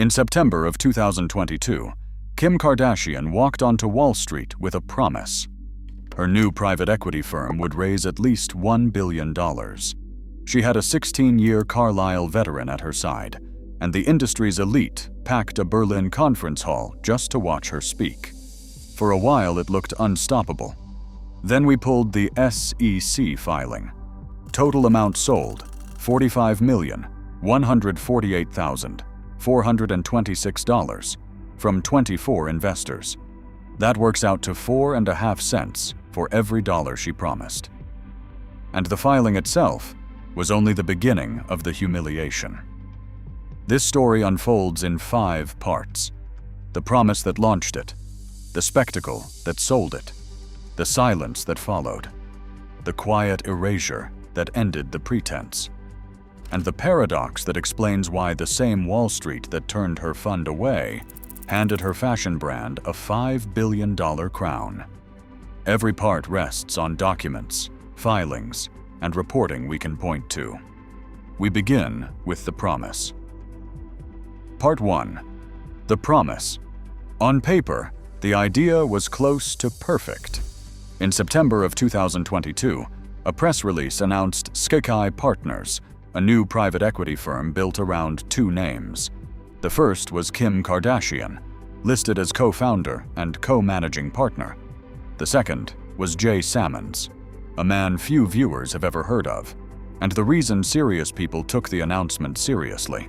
In September of 2022, Kim Kardashian walked onto Wall Street with a promise. Her new private equity firm would raise at least $1 billion. She had a 16-year Carlyle veteran at her side, and the industry's elite packed a Berlin conference hall just to watch her speak. For a while, it looked unstoppable. Then we pulled the SEC filing. Total amount sold, $45,148,426 from 24 investors. That works out to 4.5 cents for every dollar she promised. And the filing itself was only the beginning of the humiliation. This story unfolds in 5 parts: the promise that launched it, the spectacle that sold it, the silence that followed, the quiet erasure that ended the pretense, and the paradox that explains why the same Wall Street that turned her fund away handed her fashion brand a $5 billion crown. Every part rests on documents, filings, and reporting we can point to. We begin with the promise. Part 1. The promise. On paper, the idea was close to perfect. In September of 2022, a press release announced SKKY Partners, a new private equity firm built around 2 names. The first was Kim Kardashian, listed as co-founder and co-managing partner. The second was Jay Sammons, a man few viewers have ever heard of, and the reason serious people took the announcement seriously.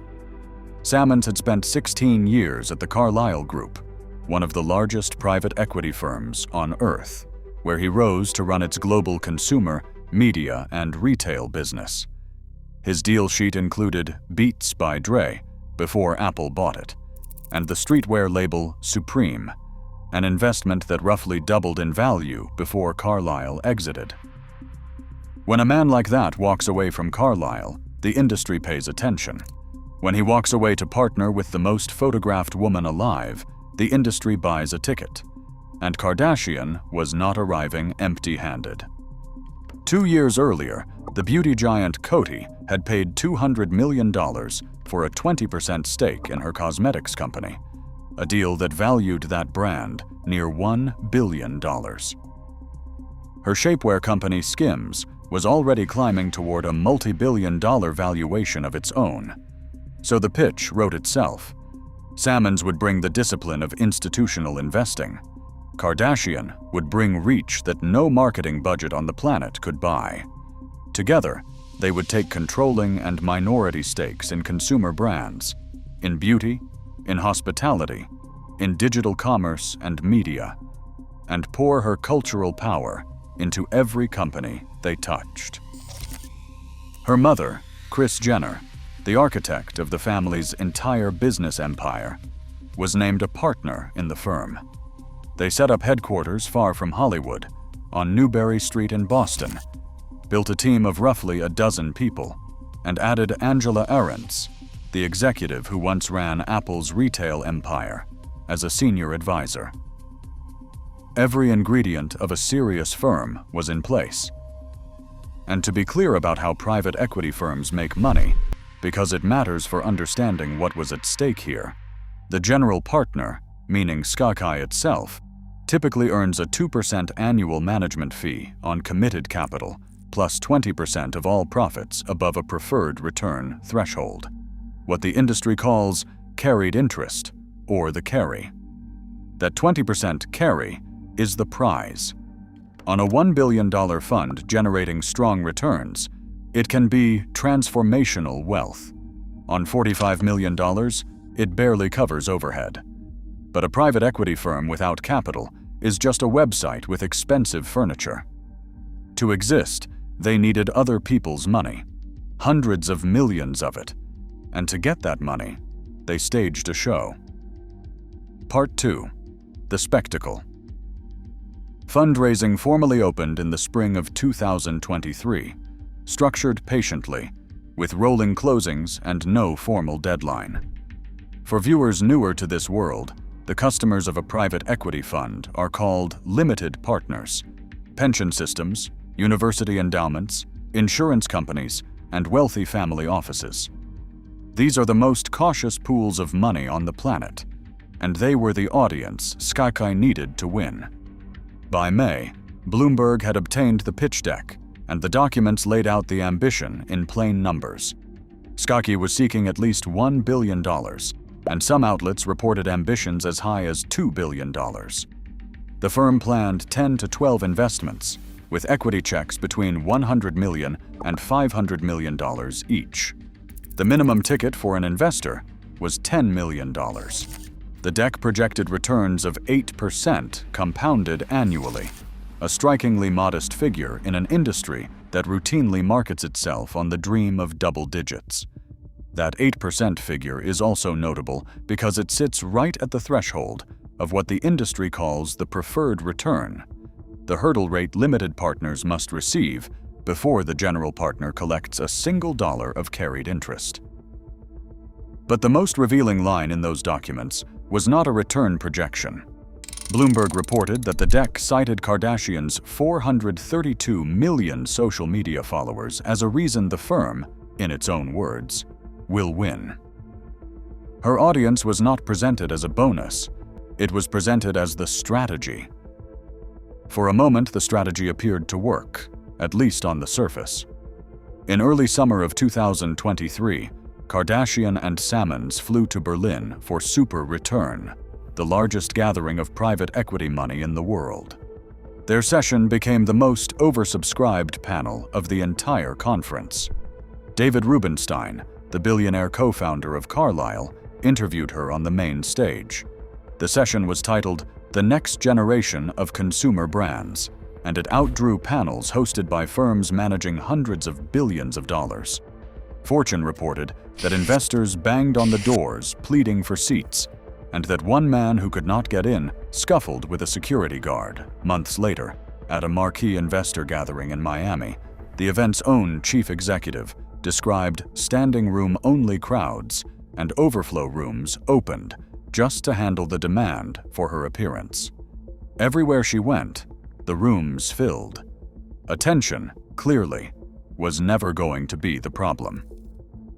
Sammons had spent 16 years at the Carlyle Group, one of the largest private equity firms on Earth, where he rose to run its global consumer, media, and retail business. His deal sheet included Beats by Dre, before Apple bought it, and the streetwear label Supreme, an investment that roughly doubled in value before Carlyle exited. When a man like that walks away from Carlyle, the industry pays attention. When he walks away to partner with the most photographed woman alive, the industry buys a ticket. And Kardashian was not arriving empty-handed. 2 years earlier, the beauty giant Coty had paid $200 million for a 20% stake in her cosmetics company, a deal that valued that brand near $1 billion. Her shapewear company SKIMS was already climbing toward a multi-billion-dollar valuation of its own. So the pitch wrote itself. Sammons would bring the discipline of institutional investing. Kardashian would bring reach that no marketing budget on the planet could buy. Together, they would take controlling and minority stakes in consumer brands, in beauty, in hospitality, in digital commerce and media, and pour her cultural power into every company they touched. Her mother, Kris Jenner, the architect of the family's entire business empire, was named a partner in the firm. They set up headquarters far from Hollywood, on Newbury Street in Boston, built a team of roughly a dozen people, and added Angela Ahrendts, the executive who once ran Apple's retail empire, as a senior advisor. Every ingredient of a serious firm was in place. And to be clear about how private equity firms make money, because it matters for understanding what was at stake here, the general partner, meaning SKKY itself, typically earns a 2% annual management fee on committed capital, plus 20% of all profits above a preferred return threshold, what the industry calls carried interest, or the carry. That 20% carry is the prize. On a $1 billion fund generating strong returns, it can be transformational wealth. On $45 million, it barely covers overhead. But a private equity firm without capital is just a website with expensive furniture. To exist, they needed other people's money, hundreds of millions of it, and to get that money, they staged a show. Part 2. The spectacle. Fundraising formally opened in the spring of 2023, structured patiently, with rolling closings and no formal deadline. For viewers newer to this world, the customers of a private equity fund are called limited partners, pension systems, university endowments, insurance companies, and wealthy family offices. These are the most cautious pools of money on the planet, and they were the audience SKKY needed to win. By May, Bloomberg had obtained the pitch deck, and the documents laid out the ambition in plain numbers. SKKY was seeking at least $1 billion, and some outlets reported ambitions as high as $2 billion. The firm planned 10 to 12 investments, with equity checks between $100 million and $500 million each. The minimum ticket for an investor was $10 million. The deck projected returns of 8% compounded annually, a strikingly modest figure in an industry that routinely markets itself on the dream of double digits. That 8% figure is also notable because it sits right at the threshold of what the industry calls the preferred return, the hurdle rate limited partners must receive before the general partner collects a single dollar of carried interest. But the most revealing line in those documents was not a return projection. Bloomberg reported that the deck cited Kardashian's 432 million social media followers as a reason the firm, in its own words, will win. Her audience was not presented as a bonus. It was presented as the strategy. For a moment, the strategy appeared to work, at least on the surface. In early summer of 2023, Kardashian and Sammons flew to Berlin for Super Return, the largest gathering of private equity money in the world. Their session became the most oversubscribed panel of the entire conference. David Rubenstein, the billionaire co-founder of Carlyle, interviewed her on the main stage. The session was titled "The Next Generation of Consumer Brands," and it outdrew panels hosted by firms managing hundreds of billions of dollars. Fortune reported that investors banged on the doors pleading for seats, and that one man who could not get in scuffled with a security guard. Months later, at a marquee investor gathering in Miami, the event's own chief executive described standing room-only crowds and overflow rooms opened just to handle the demand for her appearance. Everywhere she went, the rooms filled. Attention, clearly, was never going to be the problem.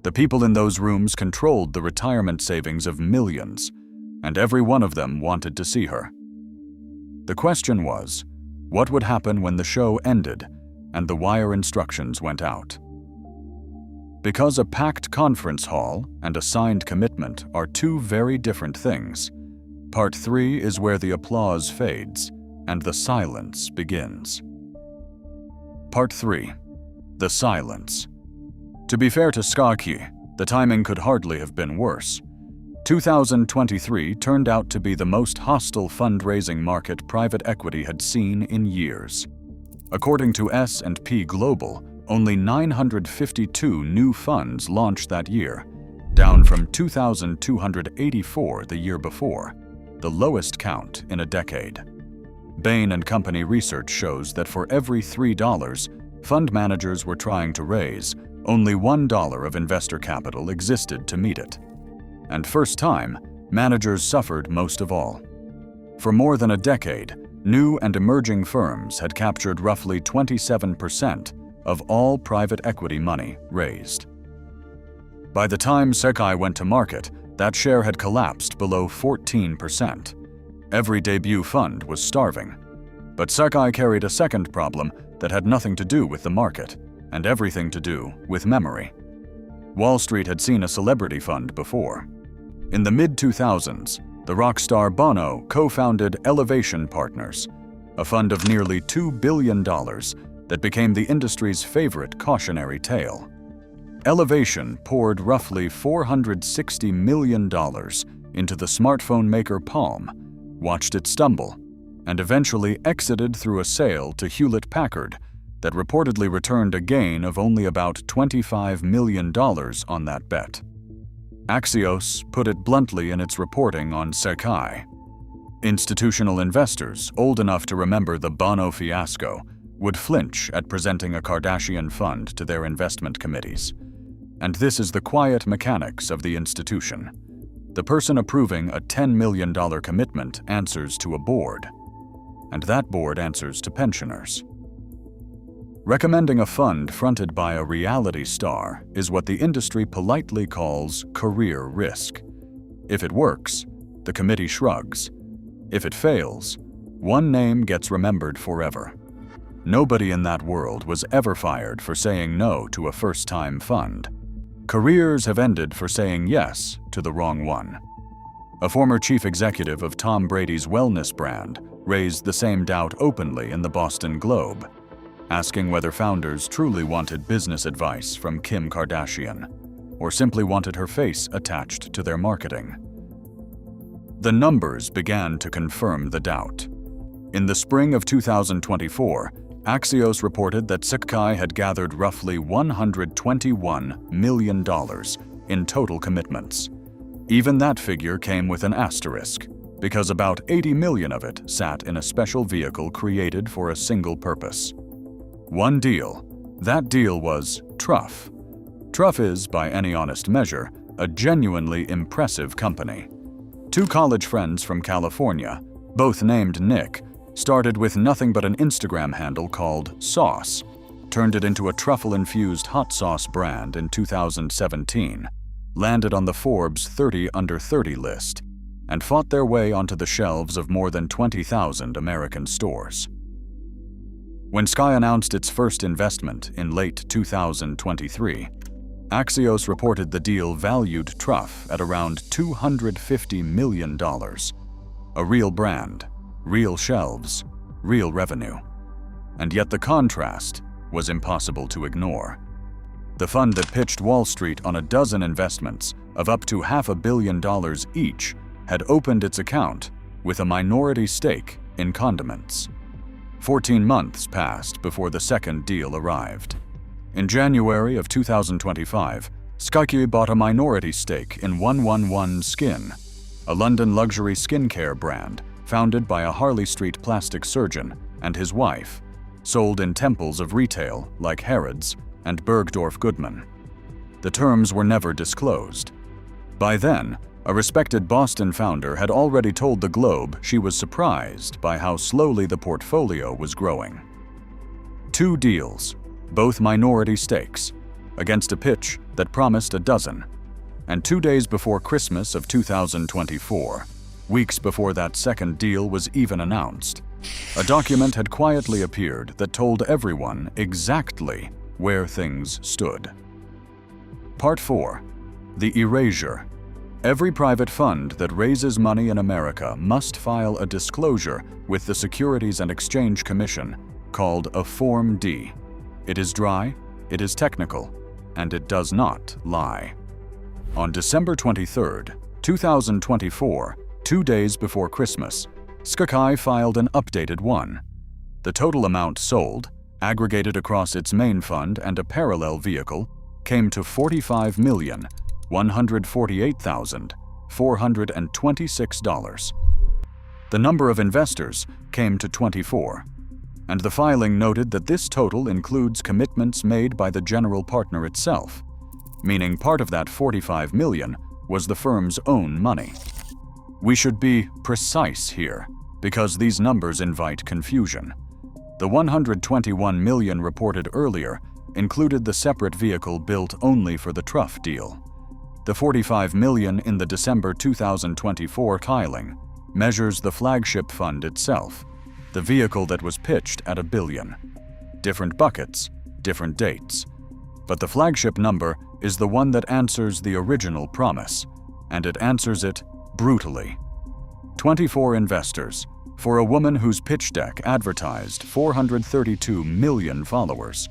The people in those rooms controlled the retirement savings of millions, and every one of them wanted to see her. The question was, what would happen when the show ended and the wire instructions went out? Because a packed conference hall and a signed commitment are two very different things, Part 3 is where the applause fades and the silence begins. Part 3. The silence. To be fair to SKKY, the timing could hardly have been worse. 2023 turned out to be the most hostile fundraising market private equity had seen in years. According to S&P Global, only 952 new funds launched that year, down from 2,284 the year before, the lowest count in a decade. Bain & Company research shows that for every $3 fund managers were trying to raise, only $1 of investor capital existed to meet it. And first time, managers suffered most of all. For more than a decade, new and emerging firms had captured roughly 27% of all private equity money raised. By the time SKKY went to market, that share had collapsed below 14%. Every debut fund was starving. But SKKY carried a second problem that had nothing to do with the market, and everything to do with memory. Wall Street had seen a celebrity fund before. In the mid-2000s, the rock star Bono co-founded SKKY Partners, a fund of nearly $2 billion that became the industry's favorite cautionary tale. Elevation poured roughly $460 million into the smartphone maker Palm, watched it stumble, and eventually exited through a sale to Hewlett-Packard that reportedly returned a gain of only about $25 million on that bet. Axios put it bluntly in its reporting on SKKY. Institutional investors, old enough to remember the Bono fiasco, would flinch at presenting a Kardashian fund to their investment committees. And this is the quiet mechanics of the institution. The person approving a $10 million commitment answers to a board, and that board answers to pensioners. Recommending a fund fronted by a reality star is what the industry politely calls career risk. If it works, the committee shrugs. If it fails, one name gets remembered forever. Nobody in that world was ever fired for saying no to a first-time fund. Careers have ended for saying yes to the wrong one. A former chief executive of Tom Brady's wellness brand raised the same doubt openly in the Boston Globe, asking whether founders truly wanted business advice from Kim Kardashian, or simply wanted her face attached to their marketing. The numbers began to confirm the doubt. In the spring of 2024, Axios reported that SKKY had gathered roughly $121 million in total commitments. Even that figure came with an asterisk, because about 80 million of it sat in a special vehicle created for a single purpose. One deal. That deal was Truff. Truff is, by any honest measure, a genuinely impressive company. Two college friends from California, both named Nick, started with nothing but an Instagram handle called Sauce, turned it into a truffle-infused hot sauce brand in 2017, landed on the Forbes 30 Under 30 list, and fought their way onto the shelves of more than 20,000 American stores. When Sky announced its first investment in late 2023, Axios reported the deal valued Truff at around $250 million. A real brand, real shelves, real revenue. And yet the contrast was impossible to ignore. The fund that pitched Wall Street on a dozen investments of up to $500 million each had opened its account with a minority stake in condiments. 14 months passed before the second deal arrived. In January of 2025, SKKY bought a minority stake in 111 Skin, a London luxury skincare brand founded by a Harley Street plastic surgeon and his wife, sold in temples of retail like Harrods and Bergdorf Goodman. The terms were never disclosed. By then, a respected Boston founder had already told the Globe she was surprised by how slowly the portfolio was growing. 2 deals, both minority stakes, against a pitch that promised a dozen. And 2 days before Christmas of 2024, weeks before that second deal was even announced, a document had quietly appeared that told everyone exactly where things stood. Part 4. The Erasure. Every private fund that raises money in America must file a disclosure with the Securities and Exchange Commission called a Form D. It is dry, it is technical, and it does not lie. On December 23, 2024, 2 days before Christmas, SKKY filed an updated one. The total amount sold, aggregated across its main fund and a parallel vehicle, came to $45,148,426. The number of investors came to 24, and the filing noted that this total includes commitments made by the general partner itself, meaning part of that $45 million was the firm's own money. We should be precise here, because these numbers invite confusion. The $121 million reported earlier included the separate vehicle built only for the Truff deal. The $45 million in the December 2024 filing measures the flagship fund itself, the vehicle that was pitched at $1 billion. Different buckets, different dates. But the flagship number is the one that answers the original promise, and it answers it brutally. 24 investors, for a woman whose pitch deck advertised 432 million followers.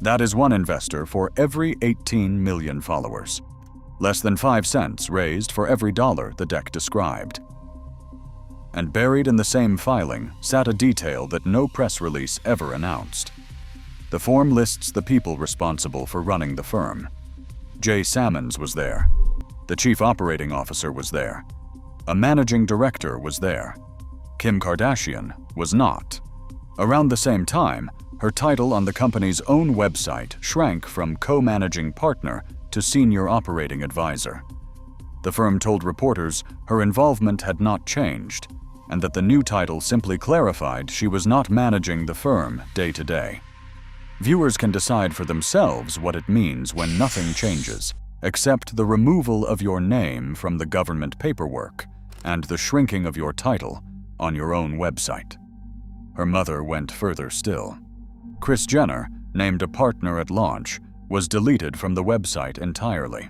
That is one investor for every 18 million followers. Less than 5 cents raised for every dollar the deck described. And buried in the same filing sat a detail that no press release ever announced. The form lists the people responsible for running the firm. Jay Sammons was there. The chief operating officer was there. A managing director was there. Kim Kardashian was not. Around the same time, her title on the company's own website shrank from co-managing partner to senior operating advisor. The firm told reporters her involvement had not changed, and that the new title simply clarified she was not managing the firm day to day. Viewers can decide for themselves what it means when nothing changes, except the removal of your name from the government paperwork and the shrinking of your title on your own website. Her mother went further still. Kris Jenner, named a partner at launch, was deleted from the website entirely.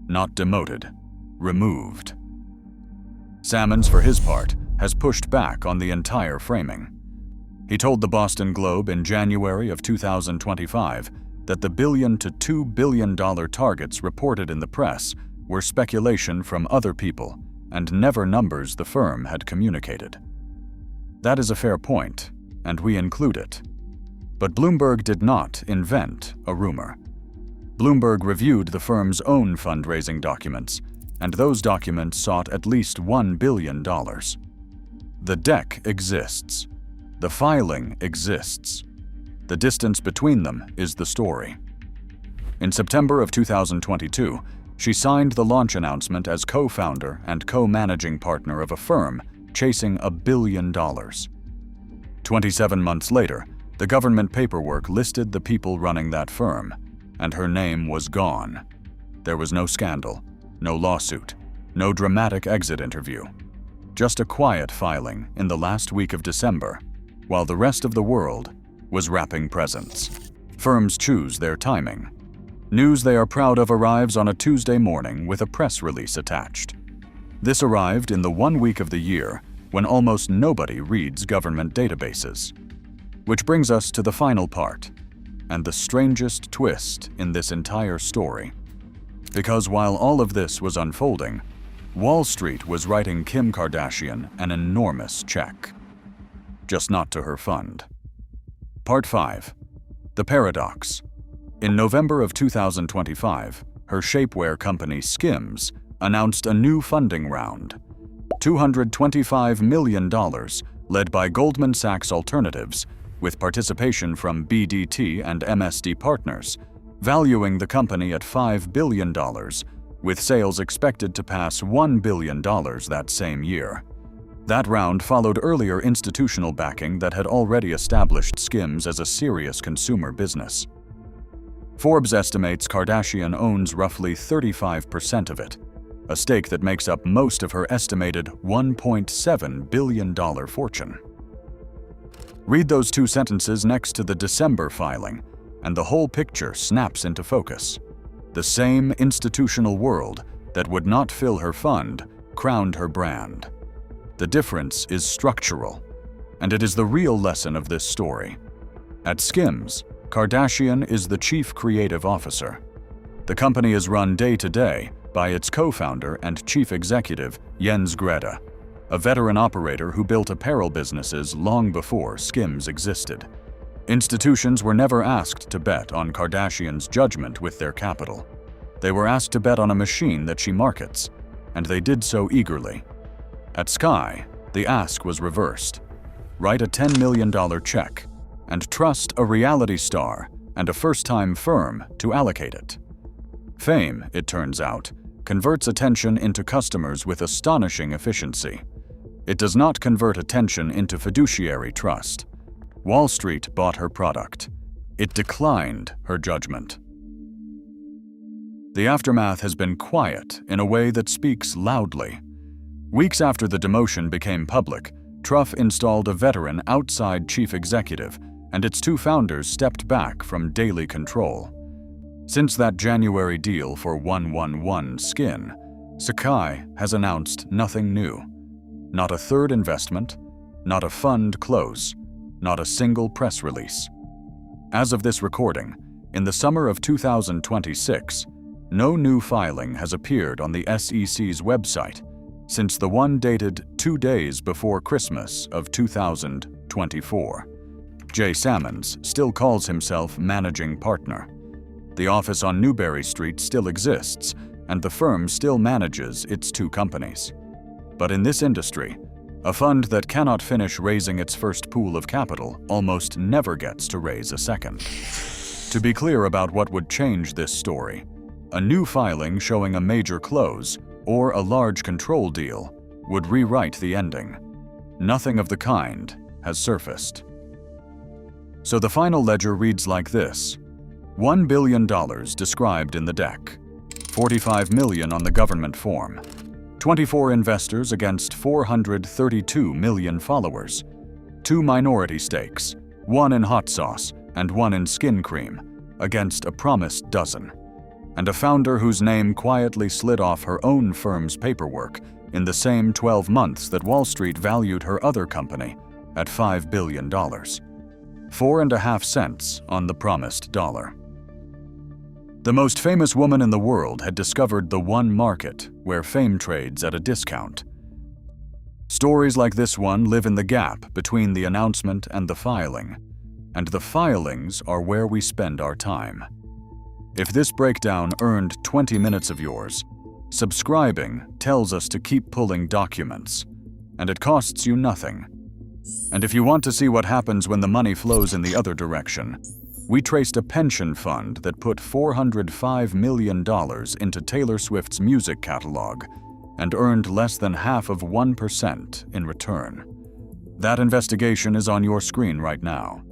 Not demoted, removed. Salmons, for his part, has pushed back on the entire framing. He told the Boston Globe in January of 2025 that the $1 billion to $2 billion targets reported in the press were speculation from other people and never numbers the firm had communicated. That is a fair point, and we include it. But Bloomberg did not invent a rumor. Bloomberg reviewed the firm's own fundraising documents, and those documents sought at least $1 billion. The deck exists. The filing exists. The distance between them is the story. In September of 2022, she signed the launch announcement as co-founder and co-managing partner of a firm chasing $1 billion. 27 months later, the government paperwork listed the people running that firm, and her name was gone. There was no scandal, no lawsuit, no dramatic exit interview. Just a quiet filing in the last week of December, while the rest of the world was wrapping presents. Firms choose their timing. News they are proud of arrives on a Tuesday morning with a press release attached. This arrived in the 1 week of the year when almost nobody reads government databases. Which brings us to the final part, and the strangest twist in this entire story. Because while all of this was unfolding, Wall Street was writing Kim Kardashian an enormous check. Just not to her fund. Part 5. The Paradox. In November of 2025, her shapewear company SKIMS announced a new funding round. $225 million, led by Goldman Sachs Alternatives, with participation from BDT and MSD Partners, valuing the company at $5 billion, with sales expected to pass $1 billion that same year. That round followed earlier institutional backing that had already established SKIMS as a serious consumer business. Forbes estimates Kardashian owns roughly 35% of it, a stake that makes up most of her estimated $1.7 billion fortune. Read those two sentences next to the December filing, and the whole picture snaps into focus. The same institutional world that would not fill her fund crowned her brand. The difference is structural, and it is the real lesson of this story. At SKIMS, Kardashian is the chief creative officer. The company is run day to day by its co-founder and chief executive, Jens Grede, a veteran operator who built apparel businesses long before SKIMS existed. Institutions were never asked to bet on Kardashian's judgment with their capital. They were asked to bet on a machine that she markets, and they did so eagerly. At Sky, the ask was reversed. Write a $10 million check and trust a reality star and a first-time firm to allocate it. Fame, it turns out, converts attention into customers with astonishing efficiency. It does not convert attention into fiduciary trust. Wall Street bought her product. It declined her judgment. The aftermath has been quiet in a way that speaks loudly. Weeks after the demotion became public, Truff installed a veteran outside chief executive, and its two founders stepped back from daily control. Since that January deal for 111 Skin, SKKY has announced nothing new. Not a third investment, not a fund close, not a single press release. As of this recording, in the summer of 2026, no new filing has appeared on the SEC's website since the one dated 2 days before Christmas of 2024. Jay Salmons still calls himself managing partner. The office on Newberry Street still exists, and the firm still manages its two companies. But in this industry, a fund that cannot finish raising its first pool of capital almost never gets to raise a second. To be clear about what would change this story, a new filing showing a major close or a large control deal would rewrite the ending. Nothing of the kind has surfaced. So the final ledger reads like this: $1 billion described in the deck, $45 million on the government form, 24 investors against 432 million followers, 2 minority stakes, 1 in hot sauce and 1 in skin cream, against a promised dozen, and a founder whose name quietly slid off her own firm's paperwork in the same 12 months that Wall Street valued her other company at $5 billion. 4.5 cents on the promised dollar. The most famous woman in the world had discovered the one market where fame trades at a discount. Stories like this one live in the gap between the announcement and the filing, and the filings are where we spend our time. If this breakdown earned 20 minutes of yours, subscribing tells us to keep pulling documents, and it costs you nothing. And if you want to see what happens when the money flows in the other direction, we traced a pension fund that put $405 million into Taylor Swift's music catalog and earned less than 0.5% in return. That investigation is on your screen right now.